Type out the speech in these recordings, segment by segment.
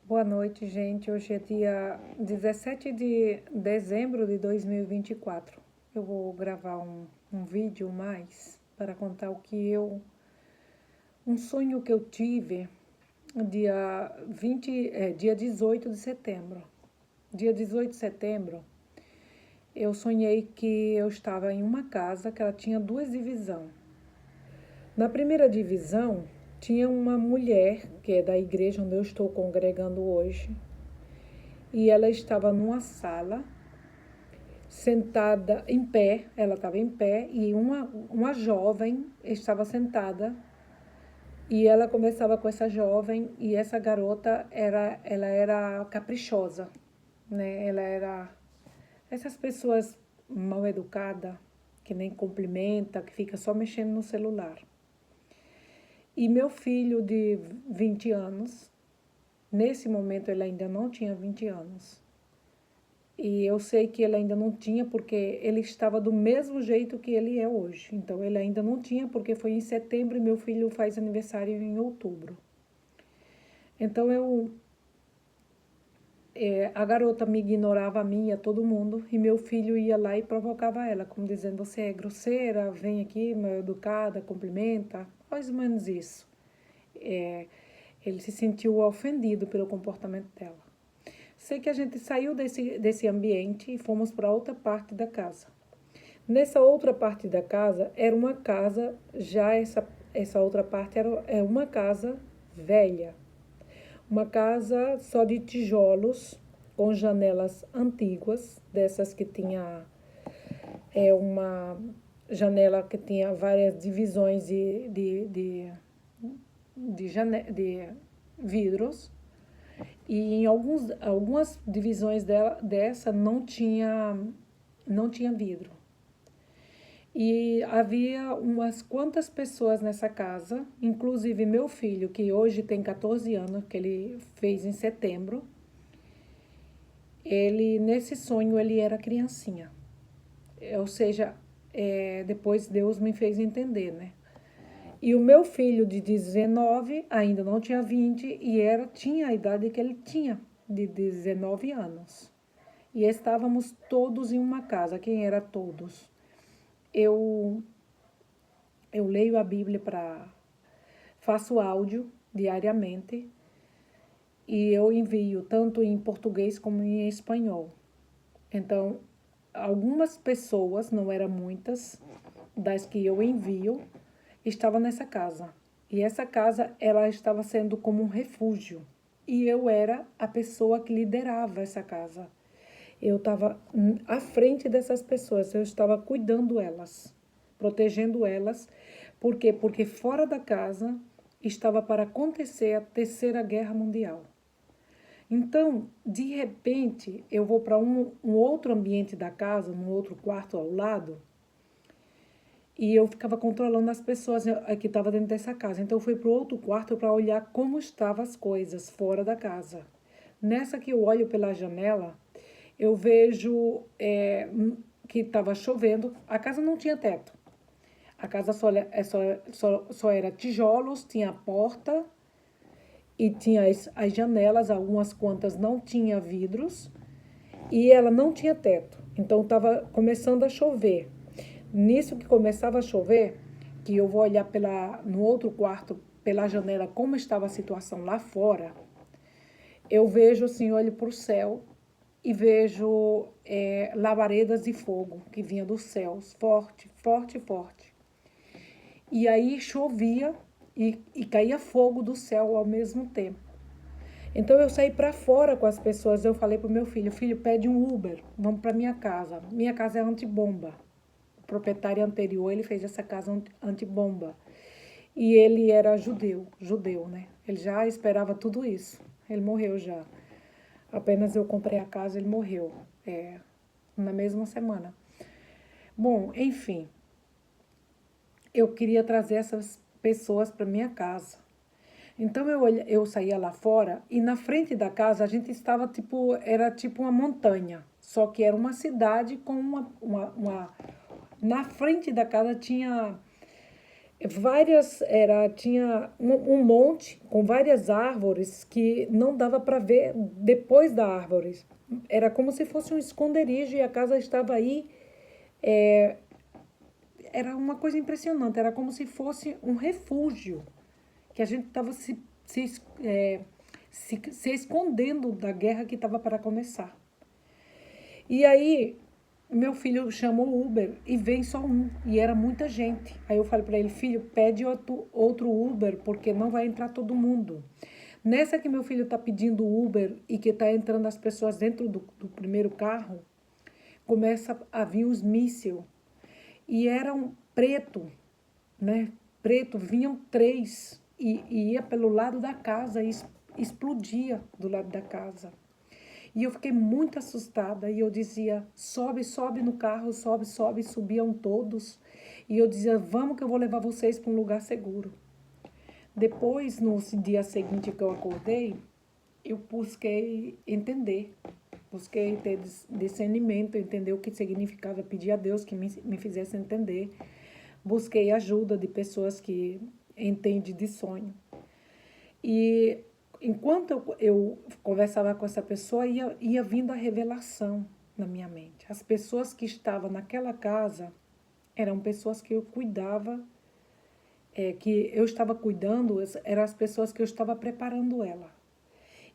Boa noite, gente. Hoje é dia 17 de dezembro de 2024. Eu vou gravar um vídeo mais para contar um sonho que eu tive dia 18 de setembro. Dia 18 de setembro, eu sonhei que eu estava em uma casa que ela tinha duas divisões. Na primeira divisão, tinha uma mulher, que é da igreja onde eu estou congregando hoje, e ela estava numa sala, sentada em pé, ela estava em pé, e uma jovem estava sentada, e ela conversava com essa jovem, e essa garota ela era caprichosa, né? Ela era essas pessoas mal educadas, que nem cumprimenta, que fica só mexendo no celular. E meu filho de 20 anos, nesse momento ele ainda não tinha 20 anos. E eu sei que ele ainda não tinha porque ele estava do mesmo jeito que ele é hoje. Então ele ainda não tinha porque foi em setembro e meu filho faz aniversário em outubro. Então a garota me ignorava a mim e a todo mundo, e meu filho ia lá e provocava ela, como dizendo: você é grosseira, vem aqui, mal educada, cumprimenta, mais ou menos isso. Ele se sentiu ofendido pelo comportamento dela. Sei que a gente saiu desse ambiente e fomos para outra parte da casa. Nessa outra parte da casa era uma casa, já essa outra parte é uma casa velha. Uma casa só de tijolos, com janelas antiguas, dessas que tinha uma janela que tinha várias divisões de vidros. E em algumas divisões dessa não tinha vidro. E havia umas quantas pessoas nessa casa, inclusive meu filho, que hoje tem 14 anos, que ele fez em setembro. Nesse sonho, ele era criancinha. Ou seja, depois Deus me fez entender, né? E o meu filho de 19 ainda não tinha 20 e tinha a idade que ele tinha, de 19 anos. E estávamos todos em uma casa. Quem era todos? Eu leio a Bíblia faço áudio diariamente e eu envio tanto em português como em espanhol. Então, algumas pessoas, não eram muitas, das que eu envio, estavam nessa casa. E essa casa, ela estava sendo como um refúgio. E eu era a pessoa que liderava essa casa. Eu estava à frente dessas pessoas, eu estava cuidando elas, protegendo elas. Por quê? Porque fora da casa estava para acontecer a Terceira Guerra Mundial. Então, de repente, eu vou para um outro ambiente da casa, num outro quarto ao lado, e eu ficava controlando as pessoas que estavam dentro dessa casa. Então, eu fui para o outro quarto para olhar como estavam as coisas fora da casa. Nessa que eu olho pela janela, eu vejo que estava chovendo. A casa não tinha teto. A casa só era tijolos, tinha porta e tinha as janelas, algumas quantas não tinha vidros, e ela não tinha teto. Então estava começando a chover. Nisso que começava a chover, que eu vou olhar no outro quarto, pela janela, como estava a situação lá fora, eu vejo assim, olho para o céu e vejo labaredas de fogo que vinha dos céus, forte, forte, forte. E aí chovia e caía fogo do céu ao mesmo tempo. Então eu saí para fora com as pessoas, eu falei pro meu filho: filho, pede um Uber, vamos para minha casa. Minha casa é antibomba. O proprietário anterior, ele fez essa casa antibomba. E ele era judeu, né? Ele já esperava tudo isso. Ele morreu já. Apenas eu comprei a casa, ele morreu. Na mesma semana. Bom, enfim, eu queria trazer essas pessoas para minha casa. Então eu saía lá fora e na frente da casa a gente estava era tipo uma montanha, só que era uma cidade com na frente da casa tinha tinha um monte com várias árvores que não dava para ver depois da árvore. Era como se fosse um esconderijo e a casa estava aí. Era uma coisa impressionante, era como se fosse um refúgio, que a gente estava se escondendo da guerra que estava para começar. E aí, meu filho chamou o Uber e veio só um, e era muita gente. Aí eu falei para ele, filho, pede outro Uber, porque não vai entrar todo mundo. Nessa que meu filho está pedindo Uber e que está entrando as pessoas dentro do primeiro carro, começa a vir os mísseis. E eram preto, né? Preto, vinham 3 e ia pelo lado da casa e explodia do lado da casa. E eu fiquei muito assustada e eu dizia, sobe, sobe no carro, sobe, sobe, subiam todos. E eu dizia, vamos que eu vou levar vocês para um lugar seguro. Depois, no dia seguinte que eu acordei, eu busquei entender, busquei ter discernimento, entender o que significava, pedir a Deus que me fizesse entender. Busquei ajuda de pessoas que entendem de sonho. E enquanto eu conversava com essa pessoa, ia vindo a revelação na minha mente. As pessoas que estavam naquela casa eram pessoas que eu cuidava, que eu estava cuidando, eram as pessoas que eu estava preparando ela.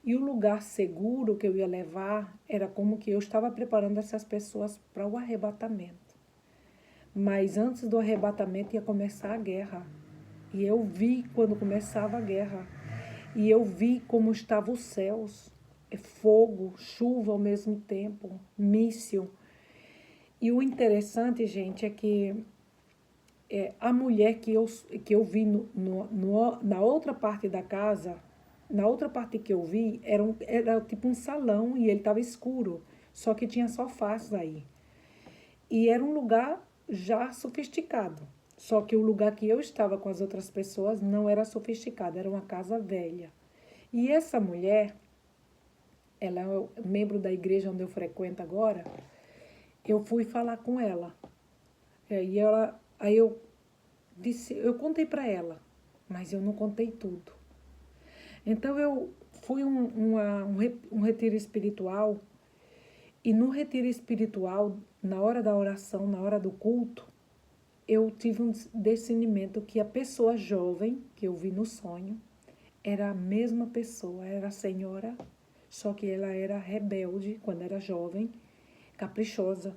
E o lugar seguro que eu ia levar era como que eu estava preparando essas pessoas para o arrebatamento. Mas antes do arrebatamento ia começar a guerra. E eu vi quando começava a guerra. E eu vi como estavam os céus. Fogo, chuva ao mesmo tempo, míssil. E o interessante, gente, é que a mulher que eu vi na outra parte da casa, na outra parte que eu vi, era tipo um salão e ele estava escuro. Só que tinha sofás aí. E era um lugar já sofisticado. Só que o lugar que eu estava com as outras pessoas não era sofisticado, era uma casa velha. E essa mulher, ela é membro da igreja onde eu frequento agora, eu fui falar com ela. Aí eu disse, eu contei para ela, mas eu não contei tudo. Então eu fui um retiro espiritual, e no retiro espiritual, na hora da oração, na hora do culto, eu tive um discernimento que a pessoa jovem que eu vi no sonho era a mesma pessoa, era a senhora, só que ela era rebelde quando era jovem, caprichosa.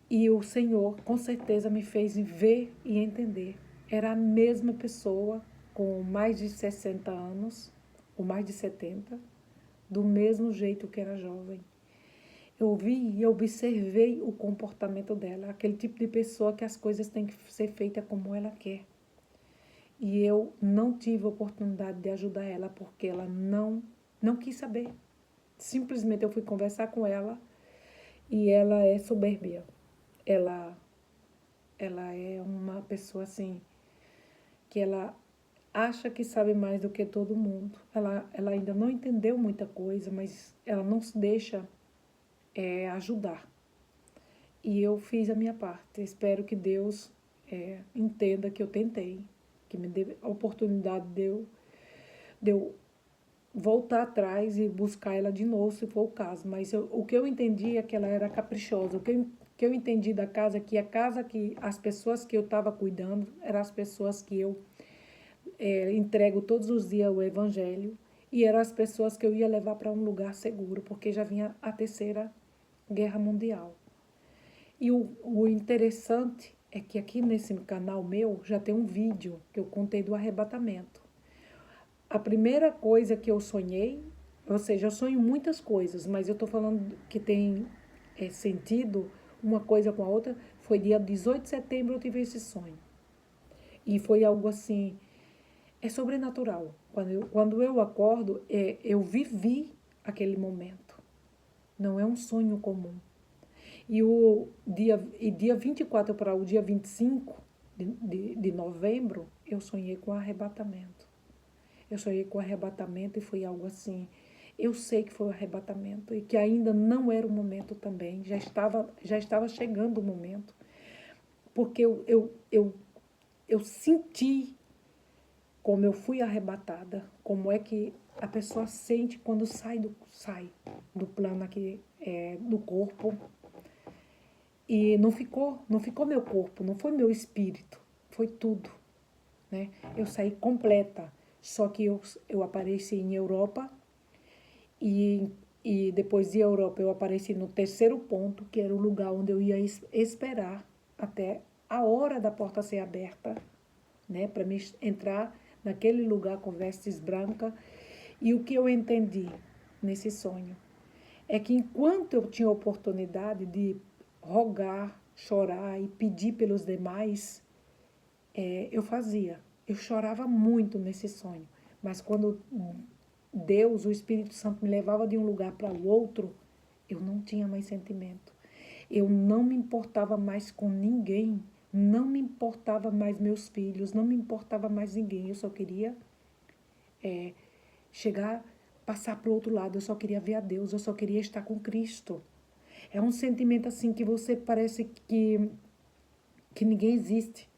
E o Senhor, com certeza, me fez ver e entender. Era a mesma pessoa, com mais de 60 anos, ou mais de 70, do mesmo jeito que era jovem. Eu vi e observei o comportamento dela, aquele tipo de pessoa que as coisas têm que ser feitas como ela quer. E eu não tive oportunidade de ajudar ela porque ela não quis saber. Simplesmente eu fui conversar com ela e ela é soberbia. Ela é uma pessoa assim que ela acha que sabe mais do que todo mundo. Ela ainda não entendeu muita coisa, mas ela não se deixa ajudar. E eu fiz a minha parte. Espero que Deus entenda que eu tentei, que me dê a oportunidade de eu voltar atrás e buscar ela de novo, se for o caso. Mas o que eu entendi é que ela era caprichosa. O que eu entendi da casa é que a casa que as pessoas que eu estava cuidando eram as pessoas que eu entrego todos os dias o evangelho, e eram as pessoas que eu ia levar para um lugar seguro, porque já vinha a Terceira Guerra Mundial. E o interessante é que aqui nesse canal meu já tem um vídeo que eu contei do arrebatamento. A primeira coisa que eu sonhei, ou seja, eu sonho muitas coisas, mas eu estou falando que tem sentido uma coisa com a outra, foi dia 18 de setembro eu tive esse sonho. E foi algo assim, sobrenatural. Quando eu acordo, eu vivi aquele momento. Não é um sonho comum. E dia 24 para o dia 25 de novembro, eu sonhei com arrebatamento. Eu sonhei com arrebatamento e foi algo assim. Eu sei que foi o arrebatamento e que ainda não era o momento também. Já estava chegando o momento. Porque eu eu senti como eu fui arrebatada, como é que a pessoa sente quando sai do plano aqui, do corpo. E não ficou meu corpo, não foi meu espírito, foi tudo, né? Eu saí completa, só que eu apareci em Europa e depois de Europa eu apareci no terceiro ponto, que era o lugar onde eu ia esperar até a hora da porta ser aberta, né? Para me entrar naquele lugar com vestes brancas. E o que eu entendi nesse sonho é que enquanto eu tinha oportunidade de rogar, chorar e pedir pelos demais, eu fazia. Eu chorava muito nesse sonho. Mas quando Deus, o Espírito Santo, me levava de um lugar para o outro, eu não tinha mais sentimento. Eu não me importava mais com ninguém. Não me importava mais meus filhos. Não me importava mais ninguém. Eu só queria chegar, passar para o outro lado. Eu só queria ver a Deus. Eu só queria estar com Cristo. É um sentimento assim que você parece que ninguém existe.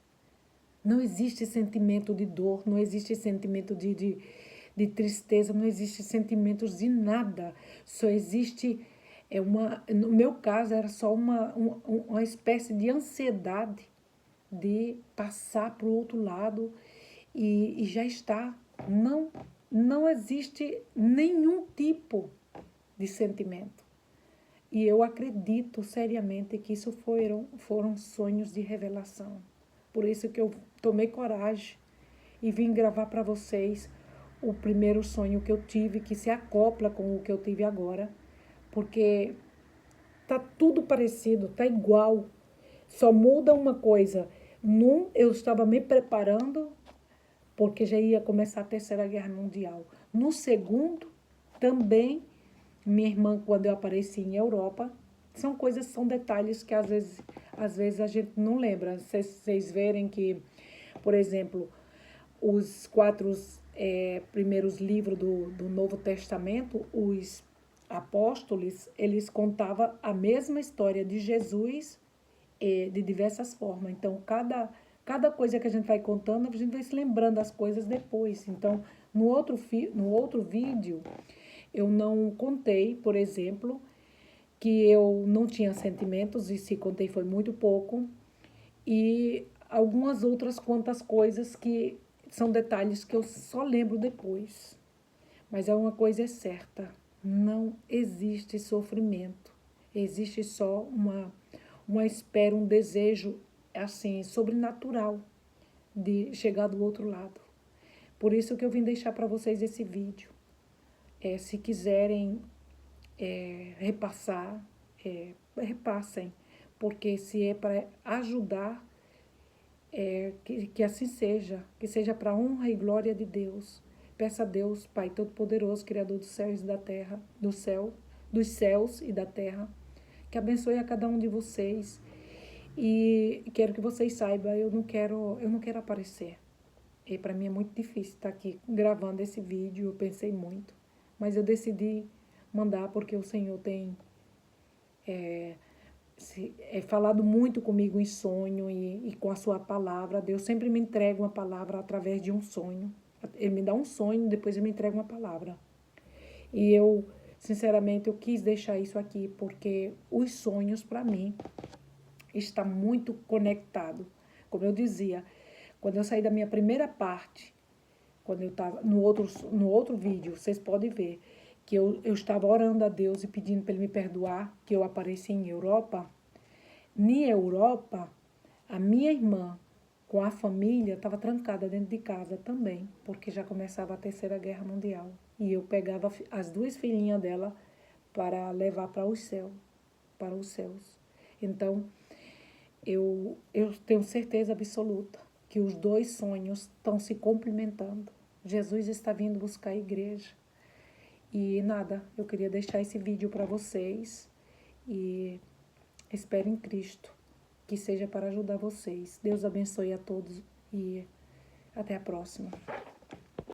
Não existe sentimento de dor, não existe sentimento de tristeza, não existe sentimentos de nada. Só existe, no meu caso, era só uma espécie de ansiedade de passar para o outro lado e já está. Não existe nenhum tipo de sentimento. E eu acredito seriamente que isso foram sonhos de revelação. Por isso que eu tomei coragem e vim gravar para vocês o primeiro sonho que eu tive, que se acopla com o que eu tive agora. Porque tá tudo parecido, tá igual. Só muda uma coisa. Num, eu estava me preparando porque já ia começar a Terceira Guerra Mundial. No segundo, também, minha irmã, quando eu apareci em Europa, são detalhes que às vezes a gente não lembra. Vocês verem que, por exemplo, os 4 primeiros livros do Novo Testamento, os apóstolos, eles contavam a mesma história de Jesus de diversas formas. Então, cada coisa que a gente vai contando, a gente vai se lembrando das coisas depois. Então, no outro vídeo, eu não contei, por exemplo, que eu não tinha sentimentos, e se contei foi muito pouco, e algumas outras quantas coisas que são detalhes que eu só lembro depois. Mas uma coisa é certa, não existe sofrimento, existe só uma espera, um desejo, assim, sobrenatural de chegar do outro lado. Por isso que eu vim deixar para vocês esse vídeo. Se quiserem repassar, repassem, porque se é para ajudar, que assim seja, que seja para a honra e glória de Deus. Peça a Deus, Pai Todo-Poderoso, Criador dos céus e da terra, dos céus e da terra, que abençoe a cada um de vocês. E quero que vocês saibam, eu não quero aparecer. E para mim é muito difícil estar aqui gravando esse vídeo, eu pensei muito. Mas eu decidi mandar porque o Senhor tem falado muito comigo em sonho e com a sua palavra. Deus sempre me entrega uma palavra através de um sonho. Ele me dá um sonho, depois ele me entrega uma palavra. E eu, sinceramente, eu quis deixar isso aqui porque os sonhos, para mim, está muito conectado. Como eu dizia, quando eu saí da minha primeira parte, quando eu estava no outro vídeo, vocês podem ver que eu estava orando a Deus e pedindo para Ele me perdoar, que eu apareci em Europa. Na Europa, a minha irmã, com a família, estava trancada dentro de casa também, porque já começava a Terceira Guerra Mundial. E eu pegava as 2 filhinhas dela para levar para os céus. Então, eu tenho certeza absoluta que os 2 sonhos estão se complementando. Jesus está vindo buscar a igreja. E nada, eu queria deixar esse vídeo para vocês e espero em Cristo que seja para ajudar vocês. Deus abençoe a todos e até a próxima.